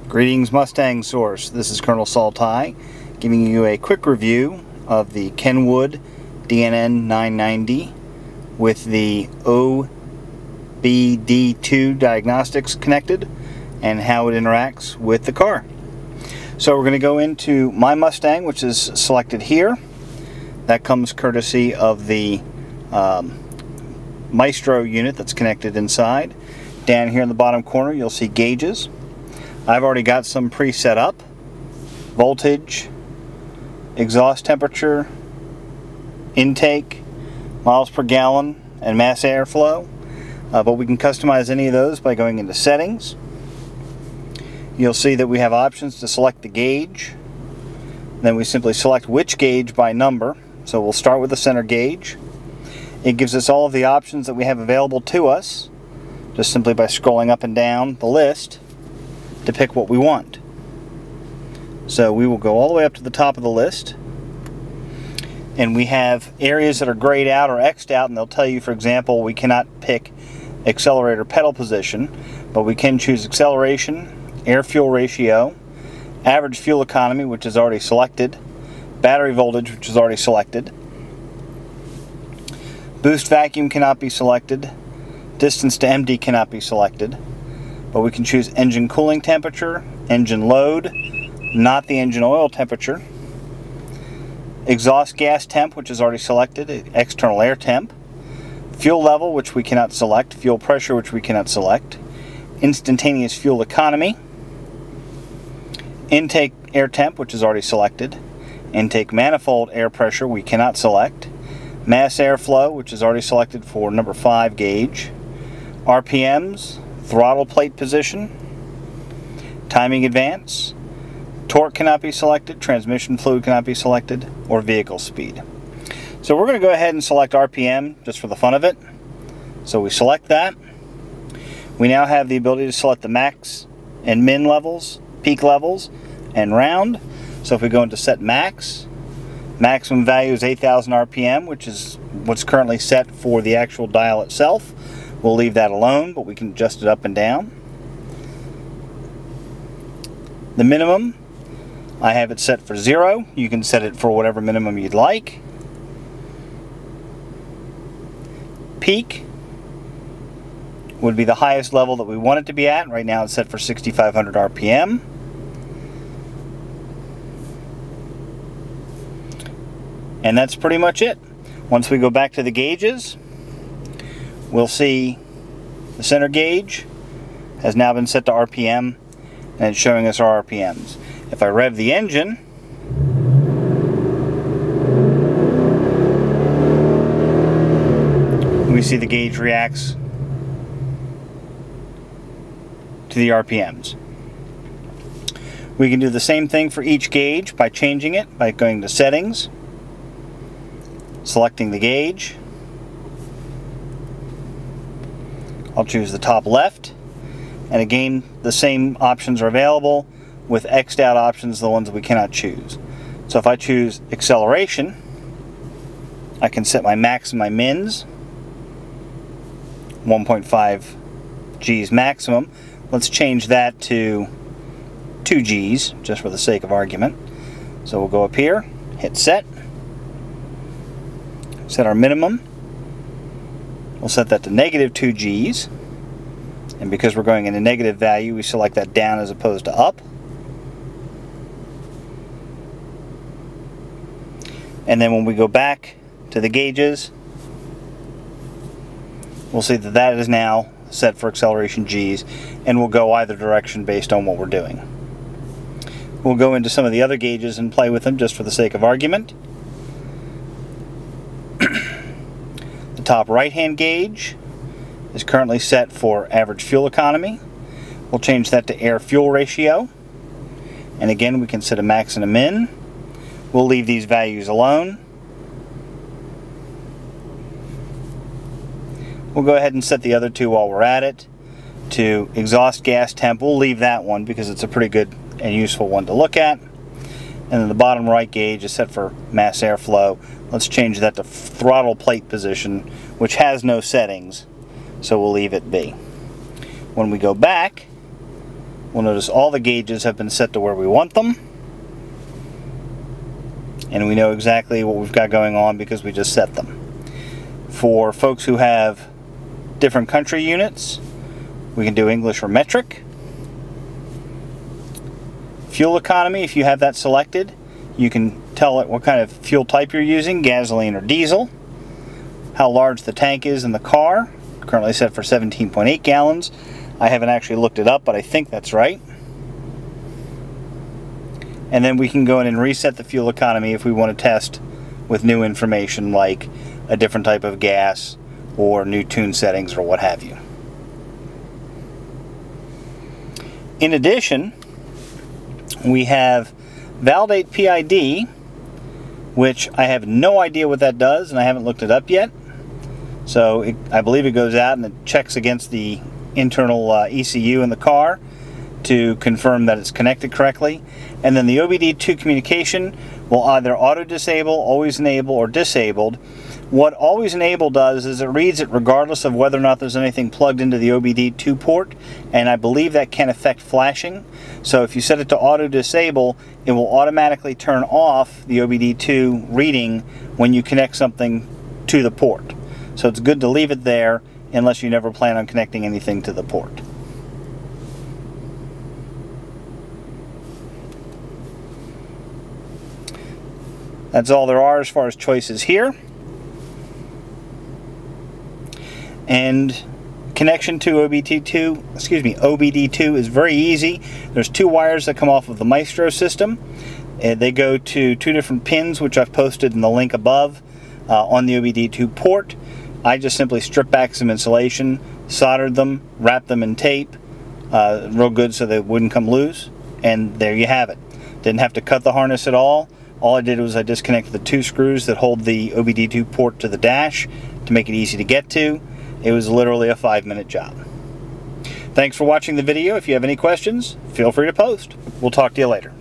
Greetings Mustang Source, this is Colonel Saltai giving you a quick review of the Kenwood DNN990 with the OBDII diagnostics connected and how it interacts with the car. So we're going to go into my Mustang, which is selected here. That comes courtesy of the Maestro unit that's connected inside. Down here in the bottom corner you'll see gauges. I've already got some pre-set up. Voltage, exhaust temperature, intake, miles per gallon, and mass airflow. But we can customize any of those by going into settings. You'll see that we have options to select the gauge. Then we simply select which gauge by number. So we'll start with the center gauge. It gives us all of the options that we have available to us, just simply by scrolling up and down the list to pick what we want. So we will go all the way up to the top of the list, and we have areas that are grayed out or X'd out, and they'll tell you, for example, we cannot pick accelerator pedal position, but we can choose acceleration, air-fuel ratio, average fuel economy, which is already selected, battery voltage, which is already selected, boost vacuum cannot be selected, distance to empty cannot be selected, but we can choose engine cooling temperature, engine load, not the engine oil temperature, exhaust gas temp, which is already selected, external air temp, fuel level, which we cannot select, fuel pressure, which we cannot select, instantaneous fuel economy, intake air temp, which is already selected, intake manifold air pressure, we cannot select, mass airflow, which is already selected for number 5 gauge, RPMs, throttle plate position, timing advance, torque cannot be selected, transmission fluid cannot be selected, or vehicle speed. So we're going to go ahead and select RPM just for the fun of it. So we select that. We now have the ability to select the max and min levels, peak levels, and round. So if we go into set max, maximum value is 8,000 RPM, which is what's currently set for the actual dial itself. We'll leave that alone, but we can adjust it up and down. The minimum, I have it set for 0. You can set it for whatever minimum you'd like. Peak would be the highest level that we want it to be at. Right now it's set for 6,500 RPM. And that's pretty much it. Once we go back to the gauges, we'll see the center gauge has now been set to RPM, and it's showing us our RPMs. If I rev the engine, we see the gauge reacts to the RPMs. We can do the same thing for each gauge by changing it, by going to settings, selecting the gauge. I'll choose the top left, and again the same options are available with X'd out options, the ones that we cannot choose. So if I choose acceleration, I can set my max and my mins, 1.5 G's maximum. Let's change that to 2 G's just for the sake of argument. So we'll go up here, hit set our minimum. We'll set that to negative 2 G's, and because we're going in a negative value, we select that down as opposed to up. And then when we go back to the gauges, we'll see that that is now set for acceleration G's, and we'll go either direction based on what we're doing. We'll go into some of the other gauges and play with them just for the sake of argument. Top right hand gauge is currently set for average fuel economy. We'll change that to air fuel ratio, and again we can set a max and a min. We'll leave these values alone. We'll go ahead and set the other two while we're at it to exhaust gas temp. We'll leave that one because it's a pretty good and useful one to look at. And then the bottom right gauge is set for mass airflow. Let's change that to throttle plate position, which has no settings, so we'll leave it be. When we go back we'll notice all the gauges have been set to where we want them. And we know exactly what we've got going on because we just set them. For folks who have different country units, we can do English or metric. Fuel economy, if you have that selected, you can tell it what kind of fuel type you're using, gasoline or diesel. How large the tank is in the car, currently set for 17.8 gallons. I haven't actually looked it up, but I think that's right. And then we can go in and reset the fuel economy if we want to test with new information like a different type of gas or new tune settings or what have you. In addition, we have validate PID, which I have no idea what that does and I haven't looked it up yet. So I believe it goes out and it checks against the internal ECU in the car to confirm that it's connected correctly. And then the OBDII communication will either auto disable, always enable, or disabled. What always enable does is it reads it regardless of whether or not there's anything plugged into the OBDII port, and I believe that can affect flashing. So if you set it to auto disable, it will automatically turn off the OBDII reading when you connect something to the port. So it's good to leave it there unless you never plan on connecting anything to the port. That's all there are as far as choices here. And connection to OBDII is very easy. There's two wires that come off of the Maestro system. They go to two different pins, which I've posted in the link above on the OBDII port. I just simply stripped back some insulation, soldered them, wrapped them in tape, real good so they wouldn't come loose, and there you have it. Didn't have to cut the harness at all. All I did was I disconnected the two screws that hold the OBDII port to the dash to make it easy to get to. It was literally a 5-minute job. Thanks for watching the video. If you have any questions, feel free to post. We'll talk to you later.